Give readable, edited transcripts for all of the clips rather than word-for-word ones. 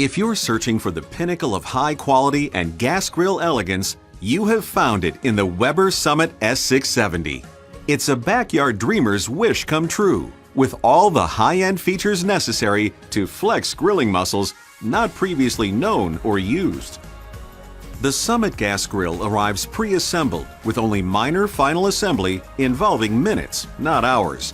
If you're searching for the pinnacle of high quality and gas grill elegance, you have found it in the Weber Summit S670. It's a backyard dreamer's wish come true, with all the high-end features necessary to flex grilling muscles not previously known or used. The Summit gas grill arrives pre-assembled with only minor final assembly involving minutes, not hours.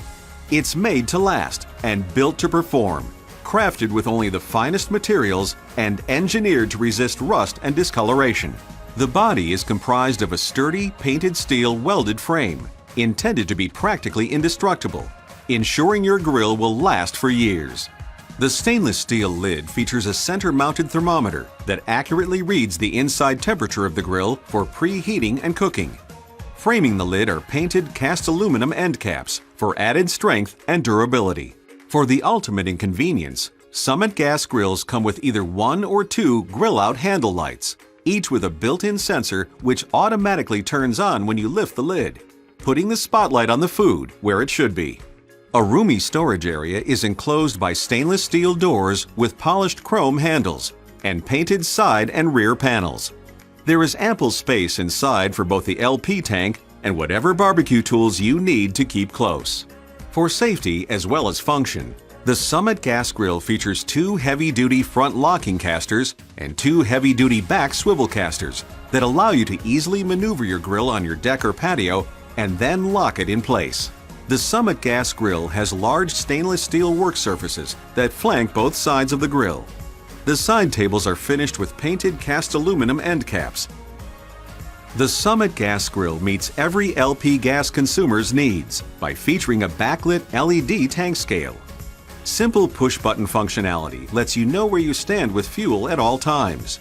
It's made to last and built to perform, crafted with only the finest materials and engineered to resist rust and discoloration. The body is comprised of a sturdy painted steel welded frame, intended to be practically indestructible, ensuring your grill will last for years. The stainless steel lid features a center-mounted thermometer that accurately reads the inside temperature of the grill for preheating and cooking. Framing the lid are painted cast aluminum end caps for added strength and durability. For the ultimate in convenience, Summit gas grills come with either 1 or 2 grill-out handle lights, each with a built-in sensor which automatically turns on when you lift the lid, putting the spotlight on the food where it should be. A roomy storage area is enclosed by stainless steel doors with polished chrome handles and painted side and rear panels. There is ample space inside for both the LP tank and whatever barbecue tools you need to keep close. For safety as well as function, the Summit gas grill features 2 heavy-duty front locking casters and 2 heavy-duty back swivel casters that allow you to easily maneuver your grill on your deck or patio and then lock it in place. The Summit gas grill has large stainless steel work surfaces that flank both sides of the grill. The side tables are finished with painted cast aluminum end caps. The Summit gas grill meets every LP gas consumer's needs by featuring a backlit LED tank scale. Simple push-button functionality lets you know where you stand with fuel at all times.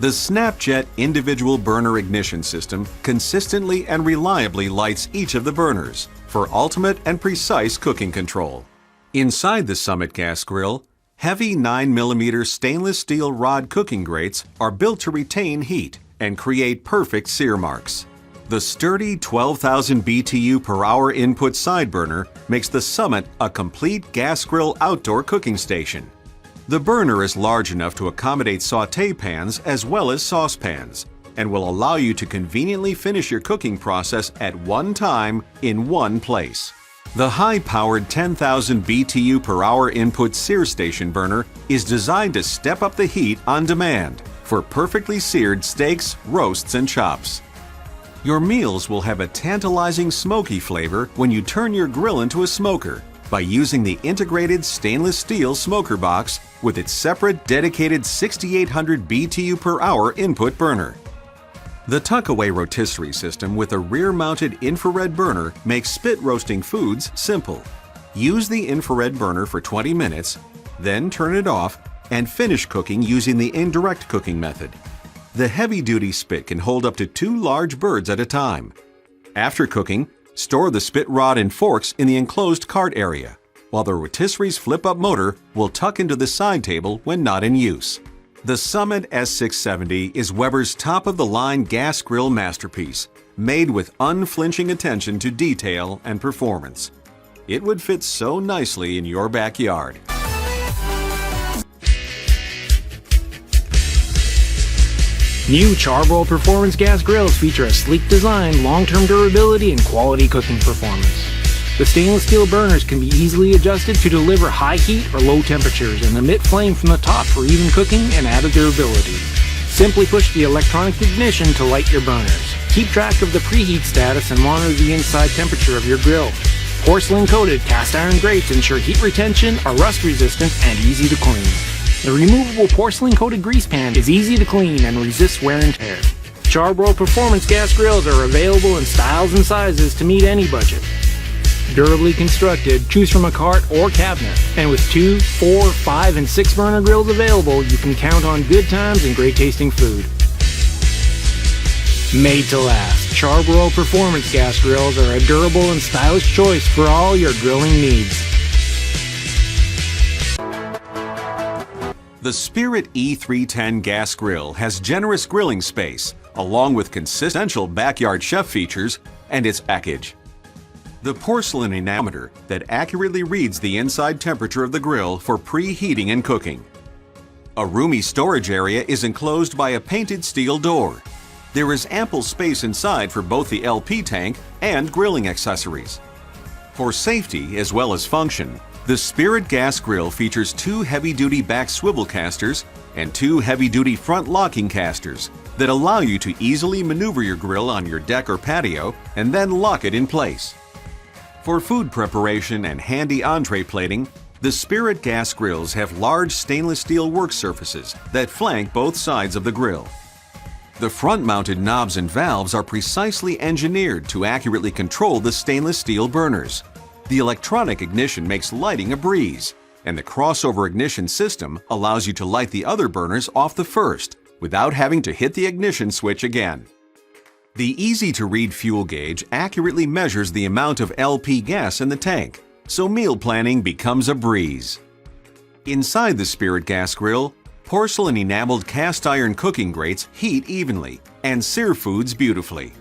The Snapjet individual burner ignition system consistently and reliably lights each of the burners for ultimate and precise cooking control. Inside the Summit gas grill, heavy 9mm stainless steel rod cooking grates are built to retain heat and create perfect sear marks. The sturdy 12,000 BTU per hour input side burner makes the Summit a complete gas grill outdoor cooking station. The burner is large enough to accommodate sauté pans as well as saucepans, and will allow you to conveniently finish your cooking process at one time in one place. The high-powered 10,000 BTU per hour input sear station burner is designed to step up the heat on demand for perfectly seared steaks, roasts, and chops. Your meals will have a tantalizing smoky flavor when you turn your grill into a smoker by using the integrated stainless steel smoker box with its separate dedicated 6,800 BTU per hour input burner. The tuck-away rotisserie system with a rear-mounted infrared burner makes spit roasting foods simple. Use the infrared burner for 20 minutes, then turn it off and finish cooking using the indirect cooking method. The heavy-duty spit can hold up to 2 large birds at a time. After cooking, store the spit rod and forks in the enclosed cart area, while the rotisserie's flip-up motor will tuck into the side table when not in use. The Summit S670 is Weber's top-of-the-line gas grill masterpiece, made with unflinching attention to detail and performance. It would fit so nicely in your backyard. New Charbroil Performance gas grills feature a sleek design, long-term durability, and quality cooking performance. The stainless steel burners can be easily adjusted to deliver high heat or low temperatures and emit flame from the top for even cooking and added durability. Simply push the electronic ignition to light your burners. Keep track of the preheat status and monitor the inside temperature of your grill. Porcelain-coated cast iron grates ensure heat retention, are rust-resistant, and easy to clean. The removable porcelain-coated grease pan is easy to clean and resists wear and tear. Charbroil Performance gas grills are available in styles and sizes to meet any budget. Durably constructed, choose from a cart or cabinet. And with 2, 4, 5, and 6 burner grills available, you can count on good times and great tasting food. Made to last, Charbroil Performance gas grills are a durable and stylish choice for all your grilling needs. The Spirit E310 gas grill has generous grilling space, along with consistent backyard chef features and its package. The porcelain anemometer that accurately reads the inside temperature of the grill for preheating and cooking. A roomy storage area is enclosed by a painted steel door. There is ample space inside for both the LP tank and grilling accessories. For safety as well as function, the Spirit gas grill features 2 heavy-duty back swivel casters and 2 heavy-duty front locking casters that allow you to easily maneuver your grill on your deck or patio and then lock it in place. For food preparation and handy entree plating, the Spirit gas grills have large stainless steel work surfaces that flank both sides of the grill. The front-mounted knobs and valves are precisely engineered to accurately control the stainless steel burners. The electronic ignition makes lighting a breeze, and the crossover ignition system allows you to light the other burners off the first without having to hit the ignition switch again. The easy-to-read fuel gauge accurately measures the amount of LP gas in the tank, so meal planning becomes a breeze. Inside the Spirit gas grill, porcelain enameled cast iron cooking grates heat evenly and sear foods beautifully.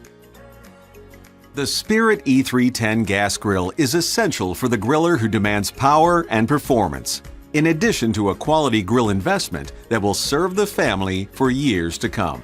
The Spirit E310 gas grill is essential for the griller who demands power and performance, in addition to a quality grill investment that will serve the family for years to come.